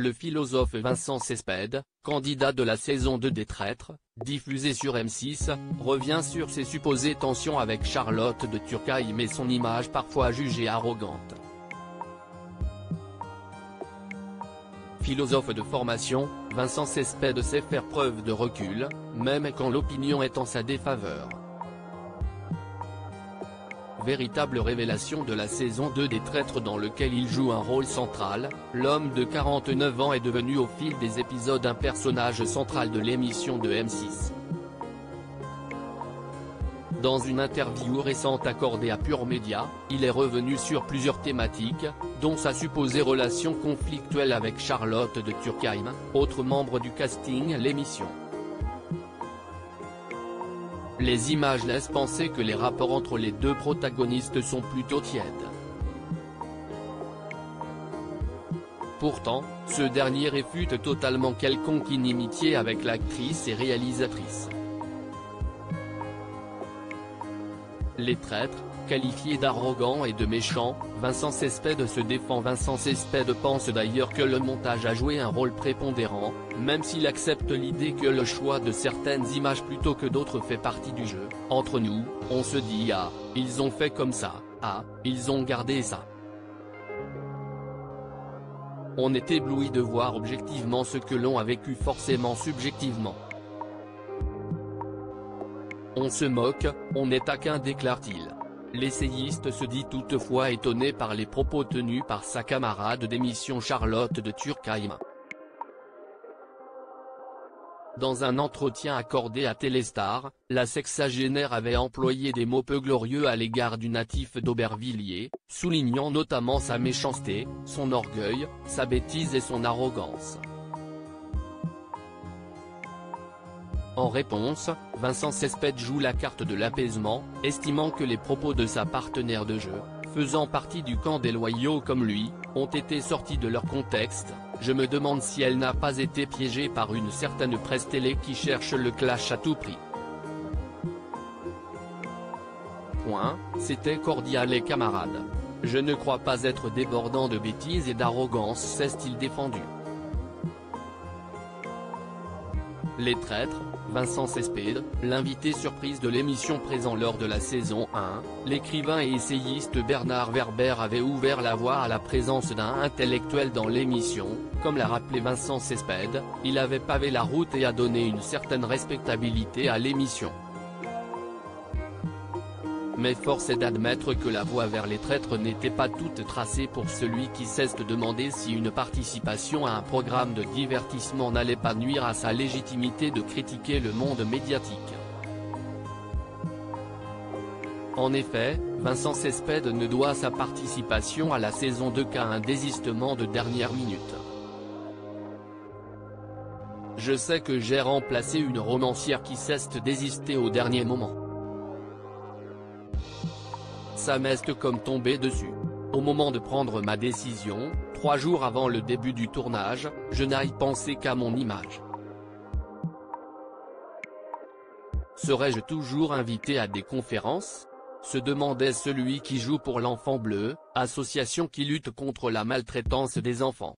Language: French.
le philosophe Vincent Cespedes, candidat de la saison 2 des Traîtres, diffusé sur M6, revient sur ses supposées tensions avec Charlotte de Turckheim et son image parfois jugée arrogante. Philosophe de formation, Vincent Cespedes sait faire preuve de recul, même quand l'opinion est en sa défaveur. Véritable révélation de la saison 2 des Traîtres dans lequel il joue un rôle central, l'homme de 49 ans est devenu au fil des épisodes un personnage central de l'émission de M6. Dans une interview récente accordée à Pure Média, il est revenu sur plusieurs thématiques, dont sa supposée relation conflictuelle avec Charlotte de Turckheim, autre membre du casting l'émission. Les images laissent penser que les rapports entre les deux protagonistes sont plutôt tièdes. Pourtant, ce dernier réfute totalement quelconque inimitié avec l'actrice et réalisatrice. Les Traîtres, qualifiés d'arrogants et de méchants, Vincent Cespedes se défend. Vincent Cespedes pense d'ailleurs que le montage a joué un rôle prépondérant, même s'il accepte l'idée que le choix de certaines images plutôt que d'autres fait partie du jeu. Entre nous, on se dit ah, ils ont fait comme ça, ah, ils ont gardé ça. On est ébloui de voir objectivement ce que l'on a vécu forcément subjectivement. On se moque, on est taquin, déclare-t-il. L'essayiste se dit toutefois étonné par les propos tenus par sa camarade d'émission Charlotte de Turckheim. Dans un entretien accordé à Téléstar, la sexagénaire avait employé des mots peu glorieux à l'égard du natif d'Aubervilliers, soulignant notamment sa méchanceté, son orgueil, sa bêtise et son arrogance. En réponse, Vincent Cespedes joue la carte de l'apaisement, estimant que les propos de sa partenaire de jeu, faisant partie du camp des loyaux comme lui, ont été sortis de leur contexte. Je me demande si elle n'a pas été piégée par une certaine presse télé qui cherche le clash à tout prix. C'était cordial et camarade. Je ne crois pas être débordant de bêtises et d'arrogance, s'est-il défendu. Les Traîtres, Vincent Cespedes, l'invité surprise de l'émission présent lors de la saison 1, l'écrivain et essayiste Bernard Werber avait ouvert la voie à la présence d'un intellectuel dans l'émission. Comme l'a rappelé Vincent Cespedes, il avait pavé la route et a donné une certaine respectabilité à l'émission. Mais force est d'admettre que la voie vers les Traîtres n'était pas toute tracée pour celui qui cesse de demander si une participation à un programme de divertissement n'allait pas nuire à sa légitimité de critiquer le monde médiatique. En effet, Vincent Cespedes ne doit sa participation à la saison 2 qu'à un désistement de dernière minute. Je sais que j'ai remplacé une romancière qui cesse de désister au dernier moment. Ça m'est comme tombé dessus. Au moment de prendre ma décision, 3 jours avant le début du tournage, je n'ai pensé qu'à mon image. Serais-je toujours invité à des conférences ? Se demandait celui qui joue pour l'Enfant Bleu, association qui lutte contre la maltraitance des enfants.